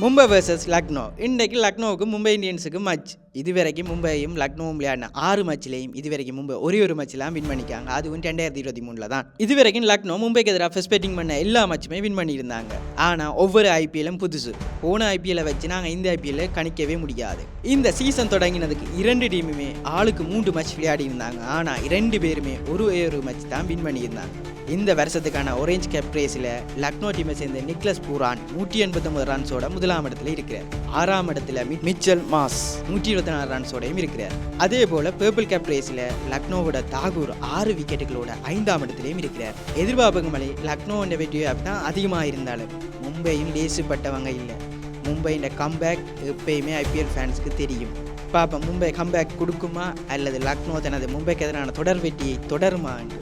Mumbai vs Lucknow. இன்றைக்கு லக்னோவுக்கு Mumbai இந்தியன்ஸுக்கு match. இதுவரைக்கும் மும்பையும் லக்னோவும் விளையாடின 6 மேட்ச்லையும் இதுவரைக்கும் மும்பை ஒரு மேட்ச்லாம் வின் பண்ணிக்காங்க. அதுவும் 2023 தான். இதுவரைக்கும் லக்னோ மும்பைக்கு எதிராக ஃபர்ஸ்ட் பேட்டிங் பண்ண எல்லா மேட்சுமே வின் பண்ணியிருந்தாங்க. ஆனால் ஒவ்வொரு ஐபிஎல்லும் புதுசு. போன ஐபிஎல்லை வச்சு நாங்கள் இந்த ஐபிஎல்லை கணிக்கவே முடியாது. இந்த சீசன் தொடங்கினதுக்கு 2 டீமுமே ஆளுக்கு 3 மேட்ச் விளையாடி இருந்தாங்க. ஆனால் 2 பேருமே ஒரு மேட்ச் தான் வின் பண்ணியிருந்தாங்க. இந்த வருஷத்துக்கான ஒரேஞ்ச் கேப் ரேஸில் லக்னோ டீமை சேர்ந்த நிக்லஸ் பூரான் 189 ரன்ஸோட முதலாம் இடத்துல இருக்கிறார். 6ஆம் இடத்துல மிச்சல் மாஸ் 124 ரன்ஸோடையும் இருக்கிறார். அதே போல பர்பிள் கேப் ரேஸில் லக்னோவோட தாகூர் 6 விக்கெட்டுகளோட 5ஆம் இடத்துலையும் இருக்கிறார். எதிர்பார்ப்புகளை லக்னோவோட வெற்றி தான் அதிகமாக இருந்தாலும் மும்பையும் லேசுப்பட்டவங்க இல்லை. மும்பையின் கம்பேக் எப்பயுமே ஐபிஎல் ஃபேன்ஸுக்கு தெரியும். பாப்பா மும்பை கம்பேக் கொடுக்குமா அல்லது லக்னோ தனது மும்பைக்கு எதிரான தொடர் வெற்றியை தொடருமா என்று